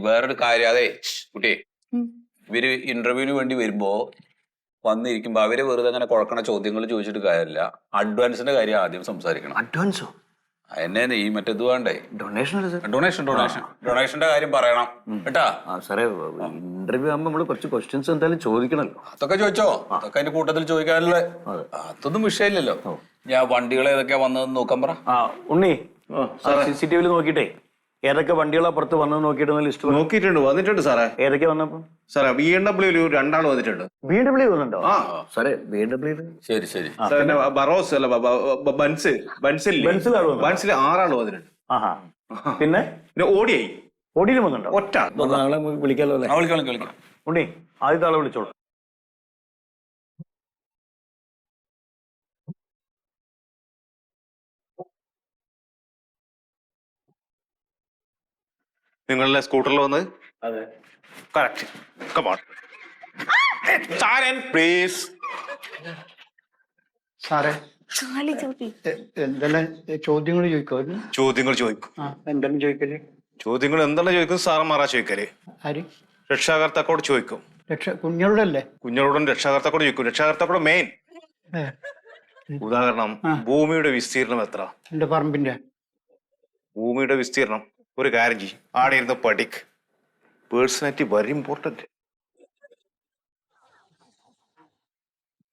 വേറൊരു കാര്യം, അതെ കുട്ടിയെ, ഇവര് ഇന്റർവ്യൂവിന് വേണ്ടി വരുമ്പോ വന്നിരിക്കുമ്പോ അവര് വെറുതെ അങ്ങനെ കുഴക്കണ ചോദ്യങ്ങൾ ചോദിച്ചിട്ട് കാര്യമില്ല. അഡ്വാൻസിന്റെ കാര്യം ആദ്യം സംസാരിക്കണം. അഡ്വാൻസോ? എന്നെ ഈ മറ്റേത് വേണ്ടേ, ഡൊണേഷന്റെ കാര്യം പറയണം കേട്ടാ. സാറേ, ഇന്റർവ്യൂ ആകുമ്പോ നമ്മള് കുറച്ച് ക്വസ്റ്റ്യൻസ് എന്തായാലും ചോദിക്കണല്ലോ. അതൊക്കെ ചോദിച്ചോ, അതൊക്കെ അതിന്റെ കൂട്ടത്തിൽ ചോദിക്കാനുള്ള അതൊന്നും വിഷയമില്ലല്ലോ. ഞാൻ വണ്ടികൾ ഏതൊക്കെയാ വന്നതെന്ന് നോക്കാൻ പറ. ഉണ്ണി, CCTV നോക്കിട്ടെ ഏതൊക്കെ വണ്ടികളാ പുറത്ത് വന്നത് നോക്കിയിട്ട് ലിസ്റ്റ് നോക്കിയിട്ടുണ്ട്, വന്നിട്ടുണ്ട് സാറേ. ഏതൊക്കെ വന്നപ്പോ? സാറേ BMW 2 വന്നിട്ടുണ്ട്. BMW വന്നിട്ടുണ്ടോ? സാറേ BMW ശരി ശരി. ബറോസ് അല്ല, ബൻസിൽ 6 വന്നിട്ടുണ്ട്. പിന്നെ ഓടിയിലും വന്നിട്ടുണ്ടോ? ഒറ്റ നാളെ വിളിക്കാലോ അല്ലേ? വിളിക്കാം. ഉണ്ണി, ആദ്യത്തെ ആളെ വിളിച്ചോളൂ. നിങ്ങളുടെ സ്കൂട്ടറിൽ വന്നത്? അതെ, കറക്റ്റ്. Come on please. സാറേ, എന്തെല്ലാം ചോദ്യങ്ങൾ ചോദിക്കും? ചോദ്യങ്ങൾ ചോദിക്കും. എന്തെല്ലാം ചോദിക്കല്? ചോദ്യങ്ങൾ എന്താണ് ചോദിക്കുന്നത്? സാറന്മാരാ ചോദിക്കല്. ആര്? രക്ഷാകർത്താക്കോട് ചോദിക്കും. കുഞ്ഞോടല്ലേ? കുഞ്ഞോടും രക്ഷാകർത്താക്കോട് ചോദിക്കും. രക്ഷാകർത്താക്കോട് മെയിൻ. ഉദാഹരണം, ഭൂമിയുടെ വിസ്തീർണം എത്ര? എന്റെ പറമ്പിന്റെ ഭൂമിയുടെ വിസ്തീർണം. ഒരു കാര്യം ചെയ്യും, ആടെ ഇരുന്ന് പഠിക്ക്. Personality very important.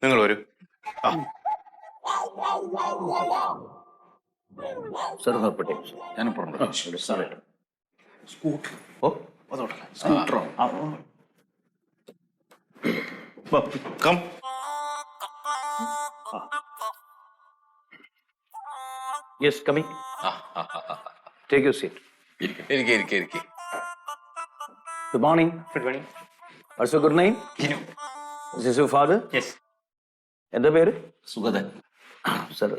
നിങ്ങൾ വരൂ. Yes, coming. Take your seat. ഇരിക്കെ. Good morning. Good morning. What's your good name? Kinu. Is this your father? Yes. എന്താ പേര്? സുഗതൻ. സർ,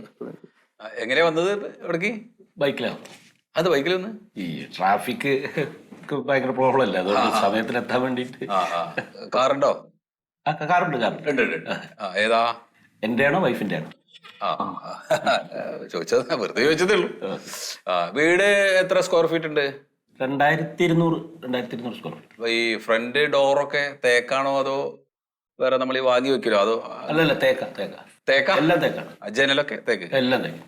എങ്ങനെയാ വന്നത് ഇവിടേക്ക്? ബൈക്കിലാണ്. അത് ബൈക്കിൽ വന്ന് ഈ ട്രാഫിക് ഭയങ്കര പ്രോബ്ലം അല്ലേ, അതുകൊണ്ട് സമയത്തിന് എത്താൻ വേണ്ടിട്ട്. കാറുണ്ടോ? കാറുണ്ട്. ഏതാ? എന്റെ ആണോ വൈഫിന്റെ ആണോ? ചോദിച്ചത് വെറുതെ ചോദിച്ചതേ ഉള്ളൂ. വീട് എത്ര സ്ക്വയർ ഫീറ്റ് ഉണ്ട്? 2200 സ്ക്വയർ ഫീറ്റ്. ഈ ഫ്രണ്ട് ഡോറൊക്കെ തേക്കാണോ അതോ വേറെ നമ്മൾ ഈ വാങ്ങി വെക്കലോ അതോ? അല്ലല്ല, തേക്ക എല്ലാം തേക്കാണ്. ജനലൊക്കെ തേക്ക്? എല്ലാം തേക്ക്.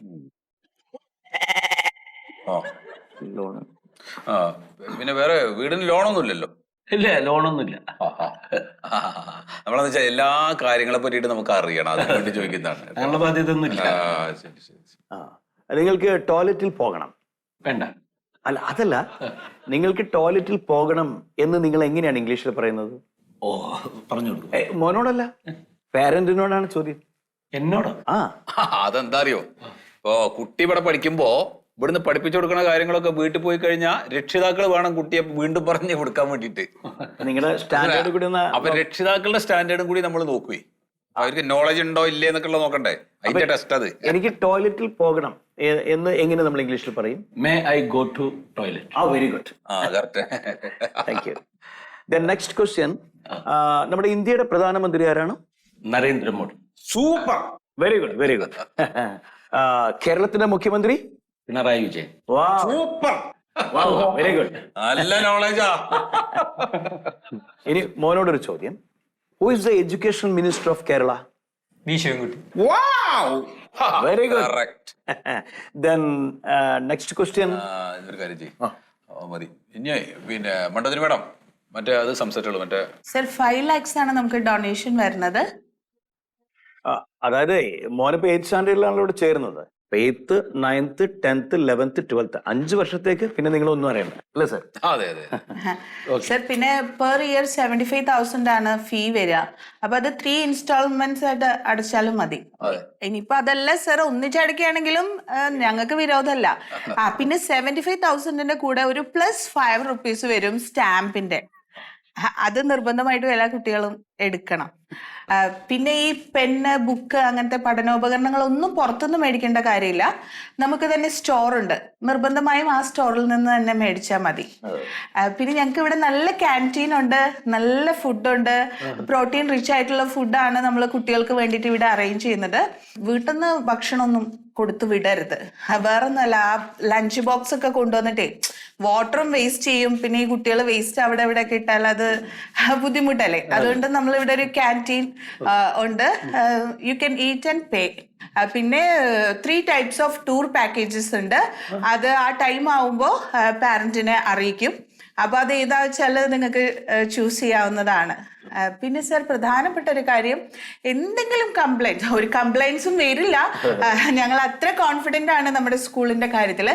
പിന്നെ വേറെ വീടിന് ലോണൊന്നും ഇല്ലല്ലോ? ഇല്ല, ലോണൊന്നുമില്ല. നമ്മളെന്ന് വെച്ചാൽ എല്ലാ കാര്യങ്ങളെ പറ്റിയിട്ട് നമുക്ക് അറിയണം, അതിനെ വേണ്ടി ചോദിക്കുന്നതാണ്. അങ്ങനെയുള്ള ബാധ്യത ഒന്നും ഇല്ല. നിങ്ങൾക്ക് ടോയ്ലറ്റിൽ പോകണം? വേണ്ട. അല്ല, അതല്ല, നിങ്ങൾക്ക് ടോയ്ലറ്റിൽ പോകണം എന്ന് നിങ്ങൾ എങ്ങനെയാണ് ഇംഗ്ലീഷിൽ പറയുന്നത്? പറഞ്ഞു കൊടുക്കും. മോനോടല്ല, പാരന്റിനോടാണ് ചോദ്യം. എന്നോടോ? അതെന്താ അറിയോ, ഇപ്പൊ കുട്ടി ഇവിടെ പഠിക്കുമ്പോ ഇവിടുന്ന് പഠിപ്പിച്ചു കൊടുക്കുന്ന കാര്യങ്ങളൊക്കെ വീട്ടിൽ പോയി കഴിഞ്ഞാൽ രക്ഷിതാക്കൾ വേണം കുട്ടിയെ വീണ്ടും പറഞ്ഞു കൊടുക്കാൻ വേണ്ടിട്ട്. നിങ്ങളുടെ സ്റ്റാൻഡേർഡ് കൂടി അപ്പൊ രക്ഷിതാക്കളുടെ സ്റ്റാൻഡേർഡും കൂടി നമ്മൾ നോക്കുവേ. അവർക്ക് നോളജ് ഉണ്ടോ ഇല്ലേ എന്നൊക്കെ നോക്കണ്ടേ, അതിന്റെ ടെസ്റ്റ് അത്. എനിക്ക് ടോയ്ലറ്റിൽ പോകണം എന്ന് എങ്ങനെ നമ്മൾ ഇംഗ്ലീഷിൽ പറയും? May I go to toilet. Very good. Thank you. Next question, നമ്മുടെ ഇന്ത്യയുടെ പ്രധാനമന്ത്രി ആരാണ്? നരേന്ദ്രമോദി. സൂപ്പർ. Very good. കേരളത്തിന്റെ മുഖ്യമന്ത്രി? Pinarayi Vijayan. Super. Very good. നല്ല നോളജാ. ഇനി മോനോടൊരു ചോദ്യം. Who is the Education Minister of Kerala? V Sivankutty. Wow. Very good. Correct. Then next question. ഇതൊരു കാര്യം ചെയ്യും മതി. ഇനി പിന്നെ മണ്ടത്തിന് വേണം മറ്റേ അത് സംസാരിച്ചുള്ളൂ. മറ്റേ സർ 5 lakhs ആണ് നമുക്ക് ഡൊണേഷൻ വരുന്നത്. അതായത് മോനിപ്പോ 8th സ്റ്റാൻഡേർഡിലാണല്ലോ ഇവിടെ ചേരുന്നത്. 8th, 9th, 10th, 11th, 12th 5 വർഷത്തേക്ക് പിന്നെ നിങ്ങൾ ഒന്നും അറിയണ്ട അല്ലേ സർ? അതെ. സർ, പിന്നെ പെർ ഇയർ 75,000 ആണ് ഫീ വരിക. അപ്പൊ അത് 3 installments ആയിട്ട് അടച്ചാലും മതി. ഇനിയിപ്പോ അതല്ല സർ, ഒന്നിച്ചടക്കുകയാണെങ്കിലും ഞങ്ങൾക്ക് വിരോധമല്ല. പിന്നെ 75,000ന്റെ കൂടെ ഒരു +5 rupees വരും സ്റ്റാമ്പിന്റെ. അത് നിർബന്ധമായിട്ടും എല്ലാ കുട്ടികളും എടുക്കണം. പിന്നെ ഈ പെന്ന്, ബുക്ക് അങ്ങനത്തെ പഠനോപകരണങ്ങളൊന്നും പുറത്തുനിന്ന് മേടിക്കേണ്ട കാര്യമില്ല. നമുക്ക് തന്നെ സ്റ്റോർ ഉണ്ട്, നിർബന്ധമായും ആ സ്റ്റോറിൽ നിന്ന് തന്നെ മേടിച്ചാൽ മതി. പിന്നെ ഞങ്ങൾക്ക് ഇവിടെ നല്ല ക്യാൻറ്റീൻ ഉണ്ട്, നല്ല ഫുഡുണ്ട്, പ്രോട്ടീൻ റിച്ച് ആയിട്ടുള്ള ഫുഡാണ് നമ്മൾ കുട്ടികൾക്ക് വേണ്ടിയിട്ട് ഇവിടെ അറേഞ്ച് ചെയ്യുന്നത്. വീട്ടിൽ നിന്ന് ഭക്ഷണമൊന്നും കൊടുത്തു വിടരുത്. വേറെ ഒന്നല്ല, ആ ലഞ്ച് ബോക്സ് ഒക്കെ കൊണ്ടുവന്നിട്ടേ വാട്ടറും വേസ്റ്റ് ചെയ്യും. പിന്നെ ഈ കുട്ടികൾ വേസ്റ്റ് അവിടെ ഇവിടെ ഒക്കെ ഇട്ടാൽ അത് ബുദ്ധിമുട്ടല്ലേ. അതുകൊണ്ട് നമ്മൾ ഇവിടെ ഒരു ക്യാൻറ്റീൻ ഉണ്ട്. You can eat and pay. പിന്നെ 3 types ഓഫ് ടൂർ പാക്കേജസ് ഉണ്ട്. അത് ആ ടൈം ആവുമ്പോൾ പാരന്റിനെ അറിയിക്കും. അപ്പൊ അത് ഏതാ വെച്ചാൽ നിങ്ങൾക്ക് ചൂസ് ചെയ്യാവുന്നതാണ്. പിന്നെ സർ, പ്രധാനപ്പെട്ട ഒരു കാര്യം, എന്തെങ്കിലും കംപ്ലൈന്റ്, ഒരു കംപ്ലൈൻസും വരില്ല. ഞങ്ങൾ അത്ര കോൺഫിഡന്റ് ആണ് നമ്മുടെ സ്കൂളിന്റെ കാര്യത്തിൽ.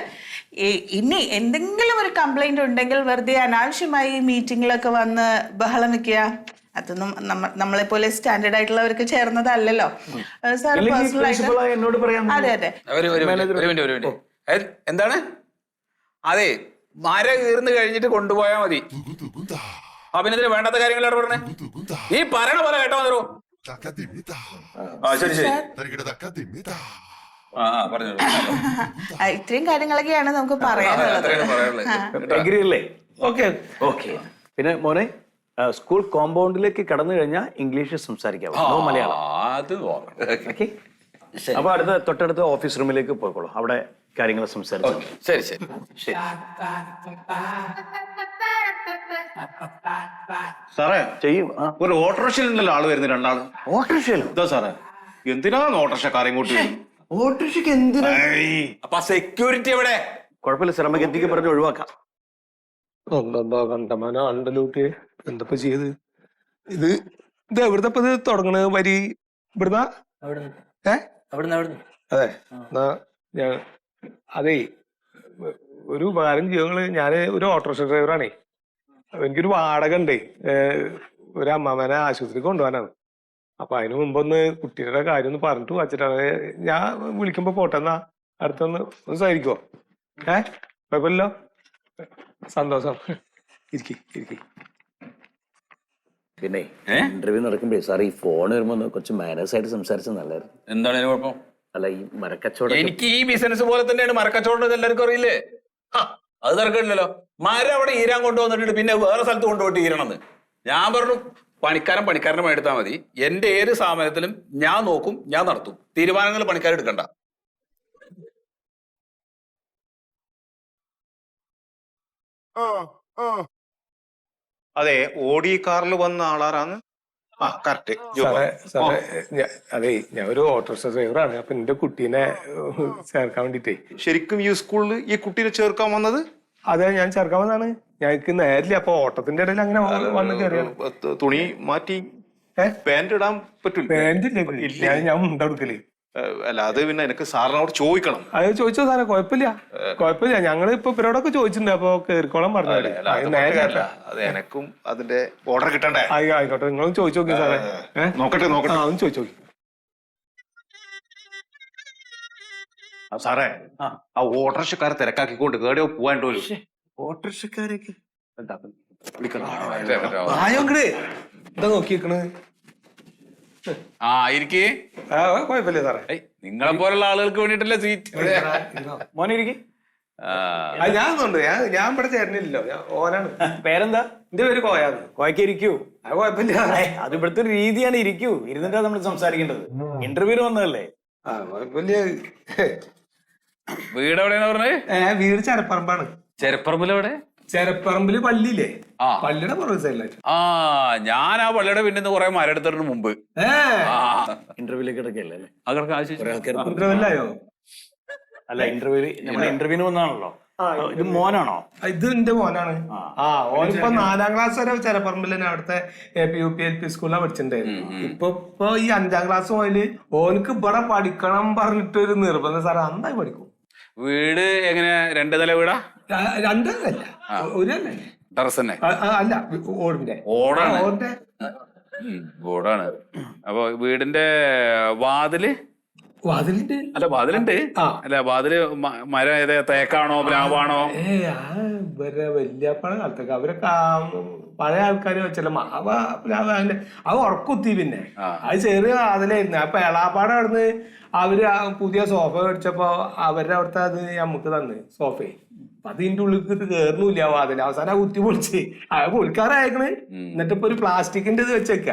ഇനി എന്തെങ്കിലും ഒരു കംപ്ലൈന്റ് ഉണ്ടെങ്കിൽ വെറുതെ അനാവശ്യമായി മീറ്റിങ്ങിലൊക്കെ വന്ന് ബഹളം വെക്കുക, അതൊന്നും നമ്മളെ പോലെ സ്റ്റാൻഡേർഡ് ആയിട്ടുള്ളവർക്ക് ചേർന്നതല്ലല്ലോ സാർ. പേഴ്സണലായിട്ട് എന്നോട് പറയാം. അതെ അതെ. എന്താണ്? അതെ, മര കീർന്ന് കഴിഞ്ഞിട്ട് കൊണ്ടുപോയാ മതി. അഭിനന്ദന് വേണ്ടാത്ത കാര്യങ്ങളാണ് പറഞ്ഞേ. ഈ പറയണ പോലെ കേട്ടോ മതിയോ? ശരി ശരി. ഇത്രയും കാര്യങ്ങളൊക്കെയാണ് നമുക്ക് പറയാനുള്ളത്. പിന്നെ മോനെ, സ്കൂൾ കോമ്പൗണ്ടിലേക്ക് കടന്നു കഴിഞ്ഞാൽ ഇംഗ്ലീഷ് സംസാരിക്കാം, മലയാളം. ഓക്കെ. അപ്പൊ തൊട്ടടുത്ത ഓഫീസ് റൂമിലേക്ക് പോയിക്കോളൂ, അവിടെ കാര്യങ്ങൾ സംസാരിച്ചു. ശരി ശരി ശരി. സാറേ ചെയ്യും. ഒരു ഓട്ടോറിക്ഷയിൽ നിന്നല്ലോ ആള് വരുന്നത്, 2 ആള്. ഓട്ടോറിക്ഷയിലോ? എന്താ സാറേ, എന്തിനാണ് ഓട്ടോറിക്ഷക്കാരെ ഇങ്ങോട്ട് വരുന്നത്? ഓട്ടോറിക്ഷക്ക് എന്തിനാ? അപ്പൊ സെക്യൂരിറ്റി എവിടെ? കുഴപ്പമില്ല സാർ, നമുക്ക് എന്തൊക്കെ പറഞ്ഞ് ഒഴിവാക്കാം. എന്താ കണ്ടമാന ആണ്ടല്ലൂട്ടി എന്തപ്പോ ചെയ്ത്? ഇത് എവിടുത്തെ ഇത് തുടങ്ങണ വരി? ഇവിടുന്ന? അതെ. എന്നാ ഞാൻ അതേ ഒരു ഉപകാരം ചെയ്യുന്നത്, ഞാന് ഒരു ഓട്ടോറിക്ഷ ഡ്രൈവറാണേ. എനിക്കൊരു വാടക ഉണ്ടേ, ഒരു അമ്മാമനെ ആശുപത്രിക്ക് കൊണ്ടുപോകാനാണ്. അപ്പൊ അതിന് മുമ്പൊന്ന് കുട്ടിയുടെ കാര്യം ഒന്ന് പറഞ്ഞിട്ട് വച്ചിട്ടാണ് ഞാൻ വിളിക്കുമ്പോ. പോട്ടെന്നാ അടുത്തൊന്ന് സഹകരിക്കോ? കുഴപ്പമില്ലല്ലോ, സന്തോഷം. ഇരിക്കി. പിന്നെ ഇന്റർവ്യൂ നടക്കുമ്പോഴേ സാർ ഈ ഫോൺ വരുമ്പോ കുറച്ച് മാനേഴ്സ് ആയിട്ട് സംസാരിച്ചത് നല്ലായിരുന്നു. എന്താണ് അതിന് കുഴപ്പം? അല്ല, ഈ മരക്കച്ചവടം എനിക്ക് ഈ ബിസിനസ് പോലെ തന്നെയാണ് മരക്കച്ചവടം, എല്ലാവർക്കും അറിയില്ലേ? അത് തിരക്കില്ലല്ലോ. മരം അവിടെ ഈരാൻ കൊണ്ടുവന്നിട്ട് പിന്നെ വേറെ സ്ഥലത്ത് കൊണ്ടുപോയിട്ട് ഈരണമെന്ന് ഞാൻ പറഞ്ഞു. പണിക്കാരനെ എടുത്താൽ മതി. എന്റെ ഏത് സ്ഥാപനത്തിലും ഞാൻ നോക്കും, ഞാൻ നടത്തും. തീരുമാനങ്ങൾ പണിക്കാരെടുക്കണ്ട. അതെ, ഓടി കാറിൽ വന്ന ആളാരാന്ന്? കറക്റ്റ്. അതെ, ഞാൻ ഒരു ഓട്ടോറിക്ഷ ഡ്രൈവറാണ്. അപ്പൊ എന്റെ കുട്ടീനെ ചേർക്കാൻ വേണ്ടിട്ടേ. ശരിക്കും ഈ സ്കൂളിൽ ഈ കുട്ടീനെ ചേർക്കാൻ വന്നത്? അതെ, ഞാൻ ചേർക്കാൻ വന്നതാണ്. ഞങ്ങൾക്ക് നേരില്ല, അപ്പൊ ഓട്ടത്തിന്റെ ഇടയിൽ അങ്ങനെ വന്ന് കയറിയാണ്. തുണി മാറ്റി പാന്റ് ഇടാൻ പറ്റൂല? പാന്റ് ഞാൻ മുണ്ടെടുക്കല്. അല്ല, അത് പിന്നെ എനിക്ക് സാറിനോട് ചോദിക്കണം. അത് ചോദിച്ചോ സാറേ, കുഴപ്പമില്ല. ഞങ്ങള് ഇപ്പൊ ഇവരോടൊക്കെ ചോദിച്ചിട്ടുണ്ട്, അപ്പൊ കേറിക്കോളം പറഞ്ഞത്. അത് എനക്കും അതിന്റെ ഓർഡർ കിട്ടണ്ടേ? ആയിക്കോട്ടെ, നിങ്ങളും ചോദിച്ചു നോക്കി സാറേ. നോക്കട്ടെ. ഒന്ന് ചോദിച്ചു നോക്കി സാറേ. ആ ഓട്ടോറിക്ഷക്കാരെ തിരക്കാക്കിക്കൊണ്ട് കേടിയോ പോവാണ്ടോ? ഓട്ടോറിക്ഷക്കാരൊക്കെ എന്താ നോക്കിക്കണ്? കുഴപ്പമില്ല സാറേ. നിങ്ങളെ പോലുള്ള ആളുകൾക്ക് വേണ്ടിട്ടല്ലേ സീറ്റ്. മോനെ ഇരിക്കെ. ഞാൻ ഇവിടെ ചേർന്നില്ലല്ലോ, ഓനാണ്. പേരെന്താ? എന്റെ പേര് കോയാന്ന്. കോയക്ക് ഇരിക്കൂ. അത് കുഴപ്പമില്ല. അത് ഇവിടുത്തെ ഒരു രീതിയാണ്, ഇരിക്കൂ. ഇരുന്നിട്ടാ നമ്മൾ സംസാരിക്കേണ്ടത്. ഇന്റർവ്യൂ വന്നതല്ലേ? കുഴപ്പമില്ല. വീട് എവിടെയാ പറഞ്ഞത്? വീട് ചെരപ്പറമ്പാണ്. ചെരപ്പറമ്പിലെവിടെ? ചെരപ്പറമ്പില് പള്ളിയില്ലേ, പള്ളിയുടെ പുറകു സൈഡിലായിട്ട്. ഞാൻ ആ പള്ളിയുടെ പിന്നിന്ന് കുറെ മരം എടുത്തിട്ട് മുമ്പ് ഇന്റർവ്യൂലേക്ക് കിടക്കല്ലേ? ഇന്റർവ്യൂലായോ? അല്ല, നമ്മുടെ ഇന്റർവ്യൂവിന് വന്നാണല്ലോ. ഇത് മോനാണോ? ഇത് എന്റെ മോനാണ്. ഓനിപ്പോ 4ാം ക്ലാസ് വരെ ചെരപ്പറമ്പിൽ തന്നെ അവിടുത്തെ UP-LP സ്കൂളിലാണ് പഠിച്ചിട്ടുണ്ടായിരുന്നു. ഇപ്പൊ ഈ 5ാം ക്ലാസ് മുതല് ഓനക്ക് ഇവിടെ പഠിക്കണം പറഞ്ഞിട്ടൊരു നിർബന്ധം. സാറേ, നന്നായി പഠിക്കും. വീട് എങ്ങനെ? 2 നില വീടാ? 2 നിലയല്ല, 1 നില. ടെറസ് തന്നെ? അല്ല, ഓടിന്റെ. ഓടാണ്. അപ്പൊ വീടിന്റെ വാതിലുണ്ട്. അല്ല, വാതില് മരം ഏതാ? തേക്കാണോ പ്ലാവാണോ? വല്യപ്പണ കാലത്തൊക്കെ അവരൊക്കെ പഴയ ആൾക്കാർ വെച്ചല്ല മാവ അത് ഉറക്കുത്തി. പിന്നെ അത് ചെറിയ അതിലായിരുന്നു. അപ്പൊ എളാപ്പാടെ അവിടുന്ന് അവര് പുതിയ സോഫ മേടിച്ചപ്പോ അവരുടെ അവിടുത്തെ അത് നമുക്ക് തന്ന് സോഫയെ. അപ്പൊ അതിന്റെ ഉള്ളിൽ കേറുന്നില്ല വാതിൽ. അവസാനം ആ കുത്തി പൊളിച്ച് അത് പൊളിക്കാറായേക്കണ്. എന്നിട്ട് ഇപ്പൊ ഒരു പ്ലാസ്റ്റിക്കിന്റെ ഇത് വെച്ചേക്ക.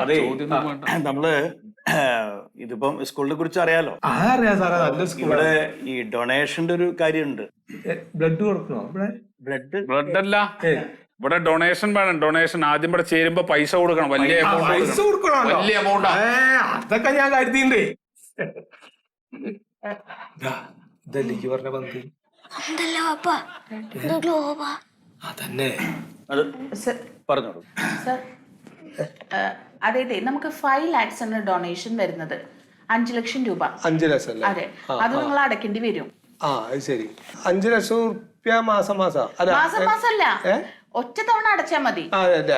അതെ നമ്മള് ഇതിപ്പം സ്കൂളിനെ കുറിച്ച് അറിയാലോ. അറിയാം സാറേ, നല്ല സ്കൂൾ. ഇവിടെ ഈ ഡൊണേഷന്റെ ഒരു കാര്യമുണ്ട്. ബ്ലഡ് കൊടുക്കണോ ഇവിടെ? ബ്ലഡ് അല്ല, ഇവിടെ ഡൊണേഷൻ വേണം. ഡൊണേഷൻ ആദ്യം ഇവിടെ ചേരുമ്പോ പൈസ കൊടുക്കണം. വലിയ പൈസ കൊടുക്കണോ? വലിയ എമൗണ്ട്. അതൊക്കെ ഞാൻ കരുതിണ്ടേ. ഇതല്ലേ പറഞ്ഞ പന്ത്? അതന്നെ അത് പറഞ്ഞോളൂ. സർ അതെ നമുക്ക് 5 lakhs ആണ് ഡൊണേഷൻ വരുന്നത്. 5 ലക്ഷം രൂപ. 5 ലക്ഷം അല്ലേ? അതെ, അത് നിങ്ങൾ അടയ്ക്കേണ്ടി വരും. അത് ശരി. 5 ലക്ഷം റുപ്യ മാസം മാസമല്ല, ഒറ്റ തവണ അടച്ചാ മതി.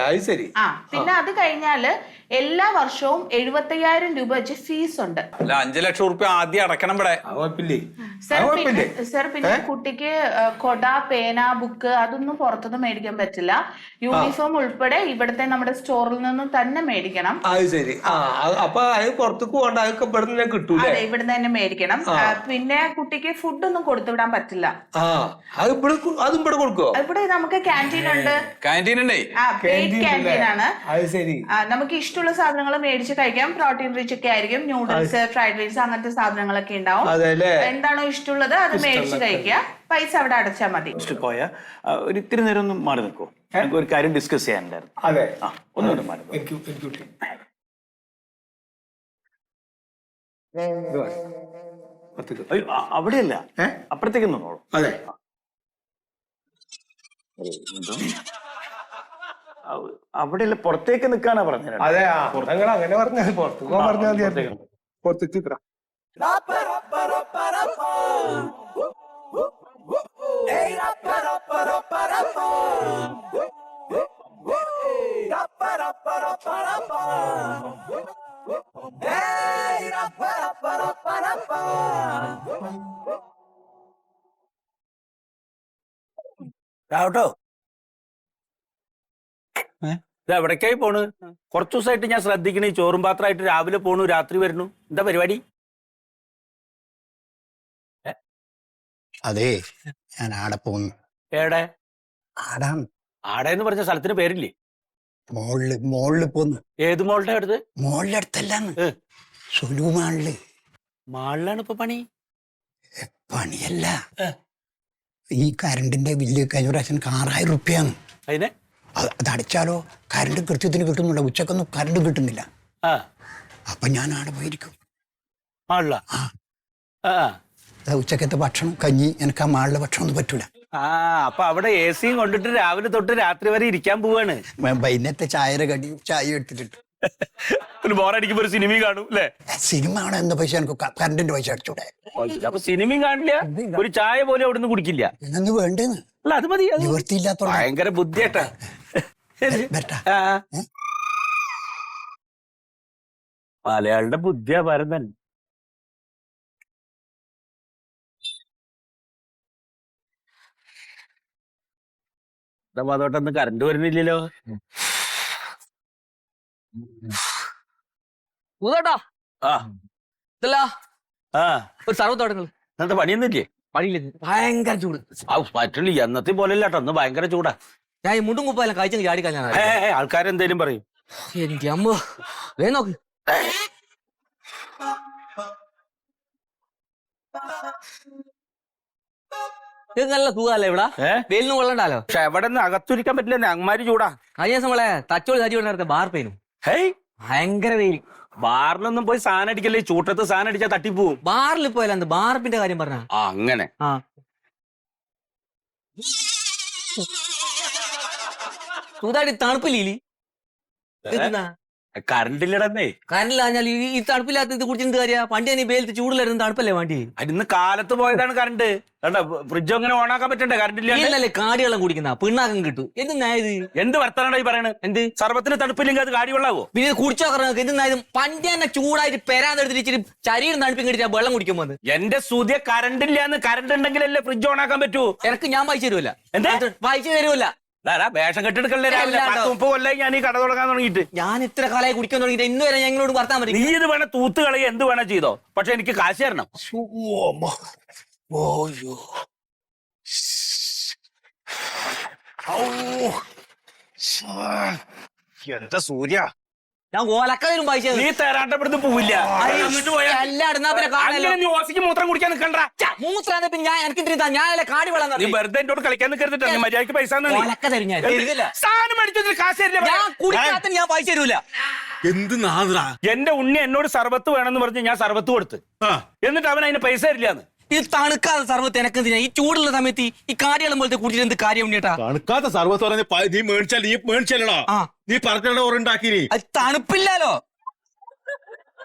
അത് ശരി. പിന്നെ അത് കഴിഞ്ഞാല് എല്ലാ വർഷവും 75,000 രൂപ വെച്ച് ഫീസ് ഉണ്ട്. അല്ല, 5 ലക്ഷം റുപ്യ ആദ്യം അടക്കണം ഇവിടെ. സർ പിന്നെ കുട്ടിക്ക് കൊട, പേന, ബുക്ക് അതൊന്നും പുറത്തുനിന്ന് മേടിക്കാൻ പറ്റില്ല. യൂണിഫോം ഉൾപ്പെടെ ഇവിടുത്തെ നമ്മുടെ സ്റ്റോറിൽ നിന്നും തന്നെ മേടിക്കണം. അത് ശരി. അപ്പൊ അത് പുറത്തേക്ക് പോകണ്ട, അതൊക്കെ ഇവിടെ കിട്ടൂല. അതെ, ഇവിടുന്ന് തന്നെ മേടിക്കണം. പിന്നെ കുട്ടിക്ക് ഫുഡ് ഒന്നും കൊടുത്തുവിടാൻ പറ്റില്ല. അതും ഇവിടെ കൊടുക്കോ? ഇവിടെ നമുക്ക് ക്യാൻറ്റീൻ ഉണ്ട്. ക്യാൻറ്റീൻ ഉണ്ടേ. ക്യാൻറ്റീൻ ആണ്. അത് ശരി. നമുക്ക് ഇഷ്ടമുള്ള സാധനങ്ങൾ മേടിച്ച് കഴിക്കാം. പ്രോട്ടീൻ റിച്ച് ഒക്കെ ആയിരിക്കും. നൂഡിൽസ്, ഫ്രൈഡ് റൈസ് അങ്ങനത്തെ സാധനങ്ങളൊക്കെ ഉണ്ടാവും. എന്താണോ ഇഷ്ടമുള്ളത് അത് മേടിച്ച് കഴിക്കുക. പൈസ അവിടെ അടച്ചാൽ മതി. പോയ ഒരു ഇത്തിരി നേരം ഒന്ന് മാറി നിൽക്കോ, നമുക്ക് ഒരു കാര്യം ഡിസ്കസ് ചെയ്യാനുണ്ടായിരുന്നു. അതെ, ഒന്നുകൂടെ മാറി. അവിടെയല്ല, അപ്പുറത്തേക്ക് നിന്നോളൂ. അതെ, അവിടെയല്ല, പുറത്തേക്ക് നിൽക്കാനാ പറഞ്ഞത്. അതെ, അങ്ങനെ പറഞ്ഞാൽ പുറത്തേക്ക് പറഞ്ഞാൽ മതി. പുറത്തേക്ക് നിൽക്കാം. കേട്ടോ, എവിടേക്കായി പോണ്? കുറച്ചു ദിവസമായിട്ട് ഞാൻ ശ്രദ്ധിക്കണേ, ചോറും പാത്രമായിട്ട് രാവിലെ പോണു, രാത്രി വരുന്നു. എന്താ പരിപാടി? അതെ, ഞാൻ ആടെ പോന്നു. ഏടെ? ആടാണ്. ആടെന്ന് പറഞ്ഞ സ്ഥലത്തിന് പേരില്ലേ? മോളില് പോന്നു. ഏത് മോളുടെ അടുത്ത്? മോളിന്റെ അടുത്തല്ലാന്ന്, സുലു മാളില്. മാളിലാണ് ഇപ്പൊ പണി? പണിയല്ല, ഈ കരണ്ടിന്റെ ബില്ല് കഴിഞ്ഞ പ്രാവശ്യം 6,000 റുപ്യാണ്. അതിനെ അത് അടിച്ചാലോ കരണ്ട് കൃത്യത്തിന് കിട്ടുന്നില്ല. ഉച്ചക്കൊന്നും കരണ്ട് കിട്ടുന്നില്ല. അപ്പൊ ഞാൻ ആടെ പോയിരിക്കും. മാളില? ഉച്ചക്കത്തെ ഭക്ഷണം, കഞ്ഞി, എനിക്ക് ആ മാളിലെ ഭക്ഷണം ഒന്നും പറ്റൂല. അപ്പൊ അവിടെ AC കൊണ്ടിട്ട് രാവിലെ തൊട്ട് രാത്രി വരെ ഇരിക്കാൻ പോവാണ്. വൈകുന്നേരത്തെ ചായയുടെ കടിയും ചായ എടുത്തിട്ട് ഒരു ബോറടിക്കുമ്പോ ഒരു സിനിമയും കാണും അല്ലേ? സിനിമ ആണ് എന്ന പൈസ എനിക്ക് കറണ്ടിന്റെ പൈസ അടിച്ചൂടെ? അപ്പൊ സിനിമയും കാണില്ല, ഒരു ചായ പോലും അവിടുന്ന് കുടിക്കില്ല. ഇന്നു വേണ്ടേന്ന്. അല്ല, അത് മതി. നിവൃത്തിയില്ലാത്തോണ്ട് ഭയങ്കര ബുദ്ധിയേട്ടാ. മലയാളിയുടെ ബുദ്ധിയാ പരന്തൻ. അതോട്ടൊന്നും കറണ്ട് വരുന്നില്ലല്ലോ. ഒരു സർവ്വത്തോട്ടങ്ങൾ ഇന്നത്തെ പണിയൊന്നുമില്ലേ? പണിയില്ല, ഭയങ്കര ചൂട്. പറ്റില്ല, എന്നത്തെ പോലെ ഇല്ലാട്ടോ, ഒന്ന് ഭയങ്കര ചൂടാ. ഞാൻ ഈ മുണ്ടും കുപ്പായാലും കഴിച്ചെങ്കിൽ ചാടിക്കാൻ ആൾക്കാരെന്തേലും പറയും. എനിക്ക് അമ്മ വേ നോക്ക്. ഇത് നല്ല സുഖല്ലേ ഇവിടെ? വെയിലിന് കൊള്ളണ്ടാലോ. പക്ഷെ എവിടെ നിന്ന് അകത്തിരിക്കാൻ പറ്റില്ല, അങ്ങമാര് ചൂടാ. കഴിഞ്ഞ ദിവസം നമ്മളെ തച്ചോളി തരി കൊണ്ടിരുന്ന ബാർ പെയിനും ഭയങ്കര വെയിൽ. ബാറിലൊന്നും പോയി സാധനം അടിക്കല്ലേ, ചൂട്ടത്ത് സാധനം അടിച്ചാൽ തട്ടിപ്പോവും. ബാറിൽ പോയാലും എന്ത് ബാർപ്പിന്റെ കാര്യം പറഞ്ഞ അങ്ങനെ സുതാടി തണുപ്പില്ലേ? കറണ്ടില്ലടന്നേ. കറണ്ടില്ലാഞ്ഞാൽ ഈ തണുപ്പില്ലാത്ത ഇത് കുടിച്ചിട്ട് കാര്യ? പണ്ട് ഞാൻ ഈ വെയിലത്ത് ചൂടിലായിരുന്നു, തണുപ്പല്ലേ വേണ്ടി? ഇന്ന് കാലത്ത് പോയതാണ് കറണ്ട്. ഫ്രിഡ്ജ് അങ്ങനെ ഓണാക്കാൻ പറ്റണ്ടേ കറണ്ടില്ല? കാടിവെള്ളം കുടിക്കുന്ന പിണ്ണാക്കം കിട്ടും. എന്തിനായത്? എന്ത് വർത്തനായി പറയണത്? എന്ത് സർവത്തിന് തണുപ്പില്ലെങ്കിൽ അത് കാടിവെള്ളാവോ? പിന്നെ കുടിച്ചോ പറഞ്ഞ എന്തിനായാലും പണ്ട് തന്നെ ചൂടായിട്ട് പെരാന്നെടുത്തിട്ട് ശരീരം തണുപ്പിൻ കിട്ടിയാ വെള്ളം കുടിക്കുമ്പോ എന്റെ സുതിയ കറണ്ടില്ലാന്ന്. കറണ്ട് ഉണ്ടെങ്കിലല്ലേ ഫ്രിഡ്ജ് ഓണാക്കാൻ പറ്റൂ. എനിക്ക് ഞാൻ വായിച്ചു തരുമല്ല. എന്താ വായിച്ചു തരുമല്ല? വേഷം കെട്ടെടുക്കല്ലേ രാവിലെ അല്ലാണ്ടോ? 30 കൊല്ലായി ഞാൻ ഈ കട തുടങ്ങാൻ തുടങ്ങിയിട്ട്. ഞാൻ ഇത്ര കാലമായി കുടിക്കാൻ തുടങ്ങിയിട്ട് ഇന്ന് വരെ ഞങ്ങളോട് വർത്താൻ നീ പറ്റും. ഇത് വേണേ തൂത്ത് കളി എന്ത് വേണേ ചെയ്തോ, പക്ഷെ എനിക്ക് കാശ് തരണം. എന്താ സൂര്യ, ഞാൻ ഓലക്ക തരും പൈസ. നീ തരാണ്ടപ്പെടുത്ത് പോവില്ല. എന്നിട്ട് പോയാ എല്ലാടുന്നാ പിന്നെ കാണല്ലോ. അങ്ങനെ നീ ഓസിക്ക് മൂത്രം കുടിക്കാൻ നിൽക്കണ്ട. മൂത്രാന്ന് പിന്നെ ഞാൻ എനിക്ക് തിരിത്താ ഞാനല്ലേ കാടി വെള്ളം നീ വെറുതെ എന്നോട് കളിക്കാൻ നിൽക്കരുതിട്ട് നീ മര്യാദക്ക് പൈസ തന്നാ നീ. ഓലക്ക തരും ഞാൻ തരില്ല. സാധനം മേടിച്ചു കാശ് തരില്ല. ഞാൻ കുടിക്കാത്ത ഞാൻ പൈസ തരൂല. എന്ത് നാദ്രാ. എന്റെ ഉണ്ണി എന്നോട് സർബത്ത് വേണമെന്ന് പറഞ്ഞ് ഞാൻ സർബത്ത് കൊടുത്ത്, എന്നിട്ട് അവൻ അതിന് പൈസ തരില്ലാന്ന്. ഇത് തണുക്കാതെ സർവത്ത് എനക്കെന്തിനാ ഈ ചൂടുള്ള സമയത്ത് ഈ കാടിയെല്ലാം പോലത്തെ കുടിച്ചിട്ട് എന്ത് കാര്യം ഉണ്ണിയേട്ടാ? തണുക്കാത്ത സർവത്ത് പറഞ്ഞ നീ മേടിച്ചല്ലടാ. ആ. നീ പറഞ്ഞ ഓറുണ്ടാക്കി. അത് തണുപ്പില്ലാലോ.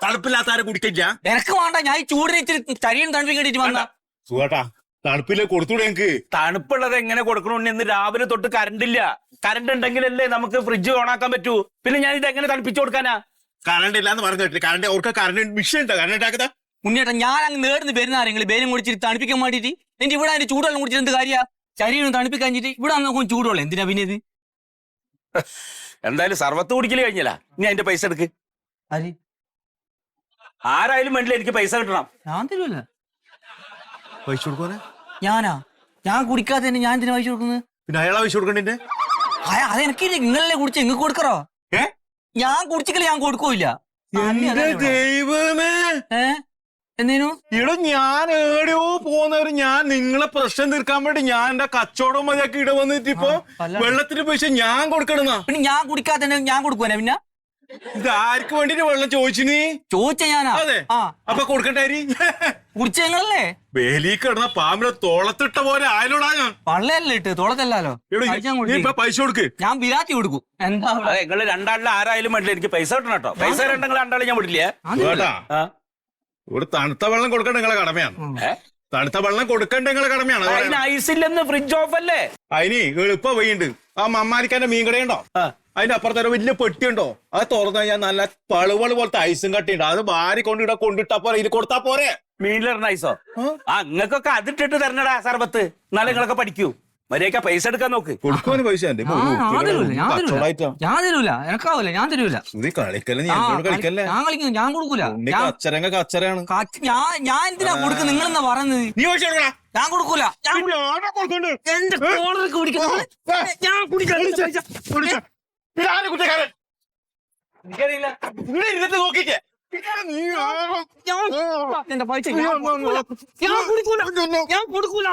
തണുപ്പില്ലാത്ത ആരെ കുടിക്കില്ല. എനക്ക് വേണ്ട, ഞാൻ ഈ ചൂടിന് ഇച്ചിരി ശരീരം തണുപ്പിൽ കണ്ടിട്ട് വന്ന. സുഖാട്ടാ, തണുപ്പില്ലേ കൊടുത്തൂടെ എനിക്ക്. തണുപ്പുള്ളത് എങ്ങനെ കൊടുക്കണമെന്ന് ഇന്ന് രാവിലെ തൊട്ട് കറണ്ട് ഇല്ല. കറണ്ട് ഉണ്ടെങ്കിലല്ലേ നമുക്ക് ഫ്രിഡ്ജ് ഓണാക്കാൻ പറ്റൂ. പിന്നെ ഞാൻ ഇത് എങ്ങനെ തണുപ്പിച്ചു കൊടുക്കാനാ? കറണ്ട് ഇല്ലാന്ന് പറഞ്ഞു കേട്ടില്ല. കറണ്ട് അവർക്ക് കറണ്ട് മിഷൻ ഉണ്ടോ കറണ്ട് ഉണ്ടാക്കുന്ന? ഉണ്ണിയേട്ടാ ഞാൻ അങ്ങ് നേടുന്ന് വരുന്ന ആരെങ്കിലും ബേരും കുടിച്ചിട്ട് തണുപ്പിക്കാൻ വേണ്ടിട്ട് എന്റെ ഇവിടെ അതിന്റെ ചൂടുവെള്ളം കുടിച്ചിട്ട് എന്ത് കാര്യ? ശരീരം തണുപ്പിക്കാൻ ഇവിടെ നോക്കും ചൂടുവെള്ളം എന്തിനാ പിന്നെ ഇത്? എന്തായാലും സർവത്ത് കുടിക്കല് കഴിഞ്ഞില്ല. നീ അതിന്റെ പൈസ എടുക്ക്. ആര്? ആരായാലും വേണ്ടില്ല, എനിക്ക് പൈസ കിട്ടണം. ഞാൻ തരുമല്ല. പൈസ കൊടുക്കാനെ ഞാനാ? ഞാൻ കുടിക്കാതെ തന്നെ ഞാൻ എന്തിനാ പൈസ കൊടുക്കുന്നത്? പിന്നെ അയാളാ പൈസ കൊടുക്കണ്ടേ? അതെനിക്കില്ല, നിങ്ങളല്ലേ കുടിച്ച നിങ്ങൾക്ക് കൊടുക്കറോ? ഞാൻ കുടിച്ചില്ല, ഞാൻ കൊടുക്കൂല. ദൈവമേ, എന്തേനു? ഇവിടെ ഞാൻ എവിടെയോ പോകുന്നവര് ഞാൻ നിങ്ങളെ പ്രശ്നം തീർക്കാൻ വേണ്ടി ഞാൻ എന്റെ കച്ചവടം മതിയാക്കി ഇട വന്നിട്ട് ഇപ്പൊ വെള്ളത്തിന് പൈസ ഞാൻ കൊടുക്കണെന്നാ. പിന്നെ ഞാൻ കുടിക്കാതെ തന്നെ ഞാൻ കൊടുക്കുവാനാ? പിന്നെ ഇത് ആർക്ക് വേണ്ടിട്ട് വെള്ളം ചോദിച്ചിനി? ചോദിച്ച ഞാനാ. അതെ, ആ അപ്പൊ കൊടുക്കണ്ടേ? കുടിച്ച ഞങ്ങളല്ലേ? വേലി കിടന്ന പാമ്പിനെ തോളത്തിട്ട പോലെ ആയാലോടാ ഞാൻ. പള്ളയല്ലേ ഇട്ട് തോളത്തല്ലോ. പൈസ കൊടുക്ക്. ഞാൻ വിരാത്തി കൊടുക്കും. എന്താ നിങ്ങൾ രണ്ടാളിൽ ആരായാലും വേണ്ടില്ല, എനിക്ക് പൈസ കിട്ടണം കേട്ടോ. പൈസ രണ്ടെങ്കിൽ രണ്ടാളും ഞാൻ വിടില്ല. കേട്ടാ, ഇവിടെ തണുത്ത വെള്ളം കൊടുക്കേണ്ട നിങ്ങളെ കടമയാണ്. തണുത്ത വെള്ളം കൊടുക്കേണ്ട നിങ്ങളെ കടമയാണ്. അതിന് ഐസില്ലെന്ന് ഫ്രിഡ്ജ് ഓഫ് അല്ലേ? അതിന് എളുപ്പ വഴിയുണ്ട്. ആ മമ്മാരിക്കാന്റെ മീൻ കടയുണ്ടോ, അതിന്റെ അപ്പുറത്തെ വലിയ പെട്ടിയുണ്ടോ, അത് തുറന്നു കഴിഞ്ഞാൽ നല്ല പളുവള് പോലത്തെ ഐസും കട്ടിയുണ്ട്. അത് ഭാര്യ കൊണ്ടിട്ടാ പോരെ, ഇത് കൊടുത്താ പോരെ. മീനിലിടുന്ന ഐസോ? ആ, നിങ്ങൾക്കൊക്കെ അതിട്ടിട്ട് തരണടാ സർബത്ത്. എന്നാലും നിങ്ങളൊക്കെ പഠിക്കൂ. മര്യാദ പൈസ എടുക്കാൻ നോക്ക്. കൊടുക്കുവാന് പൈസ ഞാൻ തരൂല. എനക്കാവൂല, ഞാൻ തരൂല. കളിക്കല്ലേ, നീ എന്നോട് കളിക്കല്ലേ. ഞാൻ കളിക്കുന്നു, ഞാൻ കൊടുക്കൂല. കച്ചരങ്ങ കച്ചറയാണ്. ഞാൻ എന്തിനാ കൊടുക്കുന്നത്? നിങ്ങളെന്നാ പറയുന്നത്? നീ പൈസ കൊടുക്കടാ. ഞാൻ കൊടുക്കൂല. എന്റെ കോളർക്ക് കുടിക്കണം. ഞാൻ കുടിക്കാൻ കുറ്റക്കാരൻ ഇവിടെ ഇരുന്നിട്ട് നോക്കിക്കേ. എന്റെ പൈസ ഞാൻ കൊടുക്കൂല. ഞാൻ കൊടുക്കൂല.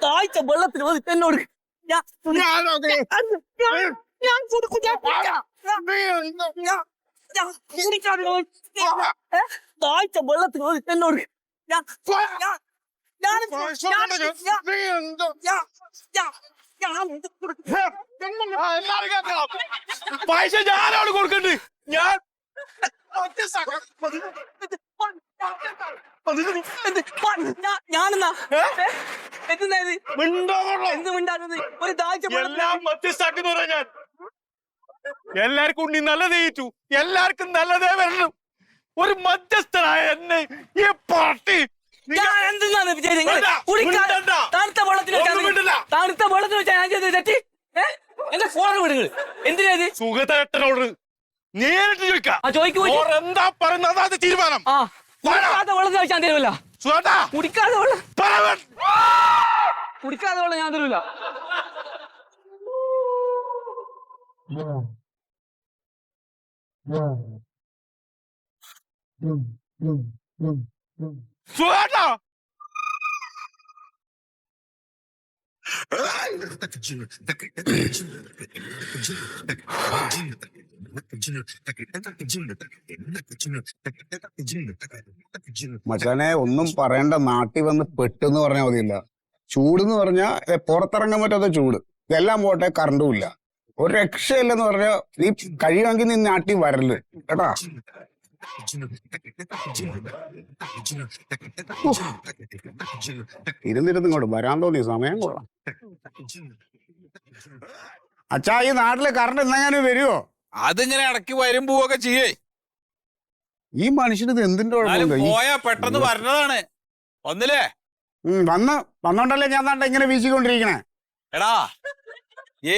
താഴ്ച വെള്ളത്തിന് എന്നോട് ഞാൻ കൊടുക്കൂല. താഴ്ച വെള്ളത്തിന് എന്നോട് പൈസ ഞാനാണ് കൊടുക്കണ്ടേ. ഞാൻ ഞാനെന്നാ എന്ത് മിണ്ടാകുന്നത്? ഒരു താഴ്ച എല്ലാം മധ്യസ്ഥാക്കി ഞാൻ എല്ലാവർക്കും ഉണ്ണി നല്ലതേ ഏറ്റു, എല്ലാവർക്കും നല്ലതേ വരണം. ഒരു മധ്യസ്ഥനായ എന്നെ ഈ പാർട്ടി തണുത്ത വെള്ളത്തിന് വെച്ചാൽ ഞാൻ ചെയ്ത് തെറ്റി. എന്റെ ഫോൺ വിടുകൾ എന്തിനാ? സുഖതേട്ടനോട് നേരിട്ട് ചോദിക്കാം. എന്താ പറയുന്നത് അത് തീരുമാനം. കുടിക്കാതെ വെള്ളം ഞാൻ തരുമല്ല. കുടിക്കാതെ വെള്ളം ഞാൻ തരൂല. സുഖാട്ടാ, മച്ചാനെ ഒന്നും പറയണ്ട, നാട്ടിൽ വന്ന് പെട്ടെന്ന് പറഞ്ഞാൽ മതിയില്ല. ചൂടെന്ന് പറഞ്ഞാൽ പുറത്തിറങ്ങാൻ പറ്റാത്ത ചൂട്. ഇതെല്ലാം പോട്ടെ, കറണ്ടും ഇല്ല, ഒരു രക്ഷയില്ലെന്ന് പറഞ്ഞാൽ നീ കഴിയുമെങ്കിൽ നീ നാട്ടിൽ വരല് കേട്ടാ. ഇരുന്നിരുന്ന് ഇങ്ങോട്ട് വരാൻ തോന്നി, സമയം കൊള്ളാം. അച്ഛാ ഈ നാട്ടില് കറണ്ട് ഇന്നെങ്ങാനും വരുമോ? അതിങ്ങനെ ഇടയ്ക്ക് വരും പോവൊക്കെ ചെയ്യേ. ഈ മനുഷ്യന് ഇത് എന്തിന്റെ എന്നാലും കുഴപ്പമുണ്ടോ? പോയാ പെട്ടെന്ന് വരണതാണ്. ഒന്നില്ലേ വന്നോണ്ടല്ലേ ഞാൻ നാട്ടെ ഇങ്ങനെ വീശിക്കൊണ്ടിരിക്കണേ. എടാ,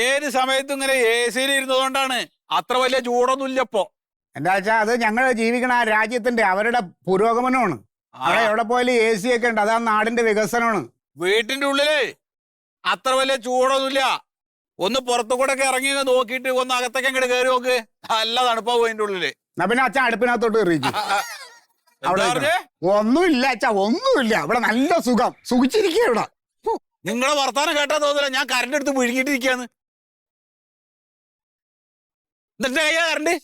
ഏത് സമയത്തും ഇങ്ങനെ AC ഇരുന്നതുകൊണ്ടാണ്. അത്ര വലിയ ചൂടൊന്നും ഇല്ല ഇപ്പൊ. എന്താ വെച്ചാ അത് ഞങ്ങൾ ജീവിക്കണ ആ രാജ്യത്തിന്റെ അവരുടെ പുരോഗമനമാണ്. അവിടെ എവിടെ പോയാലും AC ഒക്കെ ഉണ്ട്. അതാ നാടിന്റെ വികസനമാണ്. വീട്ടിന്റെ ഉള്ളിലേ അത്ര വലിയ ചൂടൊന്നുമില്ല. ഒന്ന് പുറത്തു കൂടെ ഒക്കെ ഇറങ്ങി നോക്കിയിട്ട് ഒന്ന് അകത്തേക്ക് അങ്ങോട്ട് കയറി നോക്ക്. നല്ല തണുപ്പാവും അതിന്റെ ഉള്ളില്. എന്നാ പിന്നെ അച്ഛൻ അടുപ്പിനകത്തോട്ട് കയറിയിരിക്കും. എന്താ പറഞ്ഞേ? ഒന്നുമില്ല അച്ഛാ, ഒന്നുമില്ല. ഇവിടെ നല്ല സുഖം, സുഖിച്ചിരിക്കുക ഇവിടെ. നിങ്ങളെ വർത്താനം കേട്ടാ തോന്നില്ല ഞാൻ കറണ്ട് എടുത്ത് വിഴുങ്ങിട്ടിരിക്കാന്ന്. എന്നിട്ട് കയ്യാ കറണ്ട്.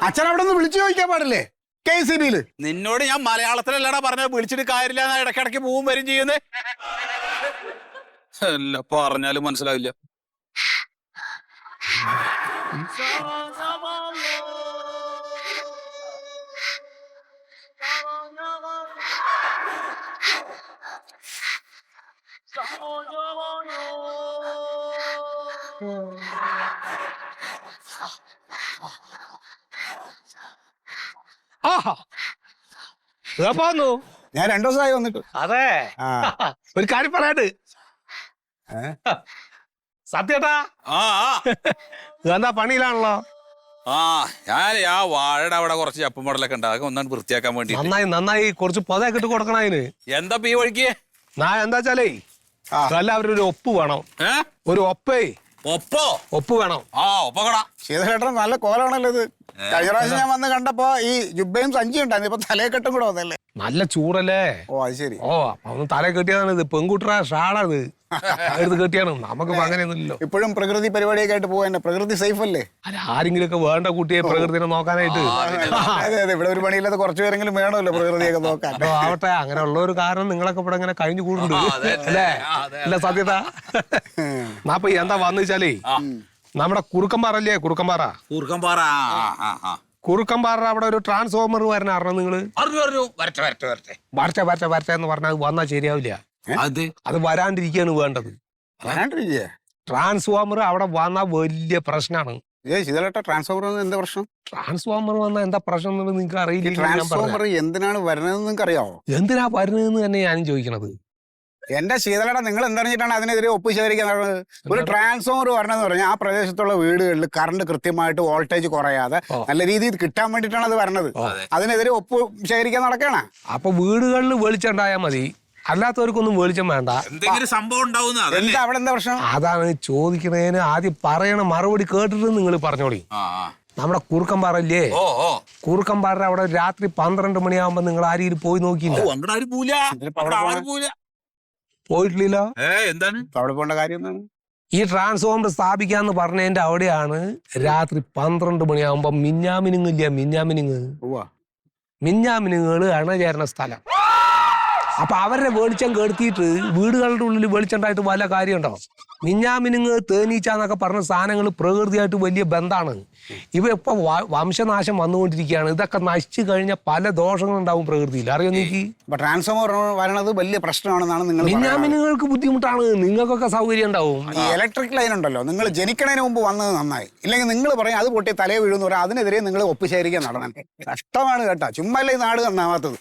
അച്ഛൻ അവിടെ ഒന്ന് വിളിച്ചു ചോദിക്കാൻ പാടില്ലേ KCB-ല്? നിന്നോട് ഞാൻ മലയാളത്തിലല്ലടാ പറഞ്ഞത്, വിളിച്ചിട്ട് കാര്യമില്ല എന്നാ ഇടയ്ക്കിടയ്ക്ക് പോവും വരും ചെയ്യുന്നേ. അല്ല പറഞ്ഞാലും മനസ്സിലാവില്ല. ആഹാ വന്നു. ഞാൻ 2 ദിവസമായി വന്നിട്ട്. അതെ, ആ ഒരു കാര്യം പറയാണ്ട് സത്യേട്ടാ, ആ എന്താ പണിയിലാണല്ലോ. ആ ഞാൻ ആ വാഴയുടെ അവിടെ കുറച്ച് ചപ്പും മടലൊക്കെ ഉണ്ട്. അതൊക്കെ ഒന്നാണ് വൃത്തിയാക്കാൻ വേണ്ടി. നന്നായി കുറച്ച് പൊതയൊക്കെ ഇട്ട് കൊടുക്കണം അതിന്. എന്താ ഈ വഴിക്ക്? എന്താ വെച്ചാലേ എല്ലാവരും ഒരു ഒപ്പ് വേണം. ഒരു ഒപ്പ് വേണം. ആ ഒപ്പകടാ. ശീതളേട്ടൻ നല്ല കോലാണല്ലോ ഇത്. കഴിഞ്ഞ പ്രാവശ്യം ഞാൻ വന്ന് കണ്ടപ്പോ ഈ ജുബയും സഞ്ചിയും ഉണ്ടായിരുന്നു. ഇപ്പൊ തലയെക്കെട്ടും കൂടെ വന്നല്ലേ. നല്ല ചൂടല്ലേ. ഓ അത് ശരി. അപ്പൊ ഒന്ന് തല കെട്ടിയതാണ് ഇത്. പെൺകുട്ടിയുടെ ഷാളാണ് എടുത്ത് കെട്ടിയാണ്. നമുക്കിപ്പോ അങ്ങനെയൊന്നുമില്ലല്ലോ. ഇപ്പോഴും പ്രകൃതി പരിപാടിയൊക്കെ ആയിട്ട് പോവാ. പ്രകൃതി സേഫ് അല്ലേ? അല്ല, ആരെങ്കിലും ഒക്കെ വേണ്ട കുട്ടിയെ പ്രകൃതിനെ നോക്കാനായിട്ട്. അതെ അതെ, ഇവിടെ ഒരു പണിയില്ലാത്ത കുറച്ചു പേരെങ്കിലും വേണമല്ലോ പ്രകൃതിയൊക്കെ നോക്കാൻ. ആവട്ടെ, അങ്ങനെ ഉള്ള ഒരു കാരണം നിങ്ങളൊക്കെ ഇവിടെ ഇങ്ങനെ കഴിഞ്ഞു കൂടുന്നുണ്ട് അല്ലേ? ഇല്ല സത്യത. അപ്പൊ എന്താ വന്നു വെച്ചാലേ, നമ്മുടെ കുറുക്കമ്പാറല്ലേ, കുറുക്കമ്പാറ അവിടെ ഒരു ട്രാൻസ്ഫോമർ വരണ അറിഞ്ഞു നിങ്ങള്? വരട്ടെ എന്ന് പറഞ്ഞാൽ അത് വന്നാൽ ശരിയാവില്ല. അത് വരാണ്ടിരിക്കുകയാണ് വേണ്ടത്. ട്രാൻസ്ഫോമർ അവിടെ വന്നാൽ വലിയ പ്രശ്നമാണ്. ട്രാൻസ്ഫോമർ എന്താ പ്രശ്നം? ട്രാൻസ്ഫോമർ വന്നാൽ എന്താ പ്രശ്നം എന്നുള്ളത് നിങ്ങൾക്ക് അറിയില്ല. ട്രാൻസ്ഫോമർ എന്തിനാണ് വരുന്നതെന്ന് നിങ്ങൾക്ക് അറിയാവോ? എന്തിനാ വരുന്നതെന്ന് തന്നെ ഞാനും ചോദിക്കണത്. എന്റെ ശീതളേട്ട, നിങ്ങൾ എന്തറിഞ്ഞിട്ടാണ് അതിനെതിരെ ഒപ്പ് ശേഖരിക്കാൻ നടന്നത്? ഒരു ട്രാൻസ്ഫോമർ വരണമെന്ന് പറഞ്ഞാൽ ആ പ്രദേശത്തുള്ള വീടുകളിൽ കറണ്ട് കൃത്യമായിട്ട് വോൾട്ടേജ് കുറയാതെ നല്ല രീതിയിൽ കിട്ടാൻ വേണ്ടിയിട്ടാണ് അത് വരണത്. അതിനെതിരെ ഒപ്പ് ശേഖരിക്കാൻ നടക്കണ. അപ്പൊ വീടുകളിൽ വെളിച്ചുണ്ടായാൽ മതി, അല്ലാത്തവർക്കൊന്നും വെളിച്ചം വേണ്ട. എന്തെങ്കിലും സംഭവം എന്താ അവിടെ എന്താ പ്രശ്നം? അതാണ് ചോദിക്കണേന് ആദ്യം പറയണ മറുപടി കേട്ടിട്ട് നിങ്ങൾ പറഞ്ഞോളി. നമ്മുടെ കുറുക്കമ്പാറ ഇല്ലേ, കുറുക്കമ്പാറ അവിടെ രാത്രി 12 മണിയാകുമ്പോ നിങ്ങൾ ആരെയും പോയി നോക്കിയില്ല? പോയിട്ടില്ലല്ലോ. എന്താണ് അവിടെ പോകേണ്ട കാര്യം എന്താണ്? ഈ ട്രാൻസ്ഫോമർ സ്ഥാപിക്കാന്ന് പറഞ്ഞതിന്റെ അവിടെയാണ് രാത്രി 12 മണിയാകുമ്പോ മിന്നാമിനുങ്ങള് അണചേരണ സ്ഥലം. അപ്പൊ അവരുടെ വെളിച്ചം കെടുത്തിയിട്ട് വീടുകളുടെ ഉള്ളിൽ വെളിച്ചം ഉണ്ടായിട്ട് വല്ല കാര്യമുണ്ടോ? മിന്നാമിനുങ്ങ് തേനീച്ച എന്നൊക്കെ പറഞ്ഞ സാധനങ്ങൾ പ്രകൃതിയായിട്ട് വലിയ ബന്ധമാണ്. ഇവ ഇപ്പൊ വംശനാശം വന്നുകൊണ്ടിരിക്കുകയാണ്. ഇതൊക്കെ നശിച്ചു കഴിഞ്ഞാൽ പല ദോഷങ്ങളുണ്ടാവും പ്രകൃതിയിൽ. അറിയോ നീക്ക്? ട്രാൻസ്ഫോമർ വരണത് വലിയ പ്രശ്നമാണെന്നാണ് നിങ്ങൾ. മിന്നാമിനുങ്ങൾക്ക് ബുദ്ധിമുട്ടാണ്, നിങ്ങൾക്കൊക്കെ സൗകര്യം ഉണ്ടാവും. ഈ ഇലക്ട്രിക് ലൈൻ ഉണ്ടല്ലോ, നിങ്ങൾ ജനിക്കണതിന് മുമ്പ് വന്നത് നന്നായി. ഇല്ലെങ്കിൽ നിങ്ങൾ പറയും അത് പൊട്ടി തലയെ വീഴുന്നു പറയാം. അതിനെതിരെ നിങ്ങൾ ഒപ്പ് ശേഖരിക്കാൻ നടന്നെ. കഷ്ടമാണ് കേട്ടാ. ചുമ്മാ ഈ നാട് നന്നാവാത്തത്.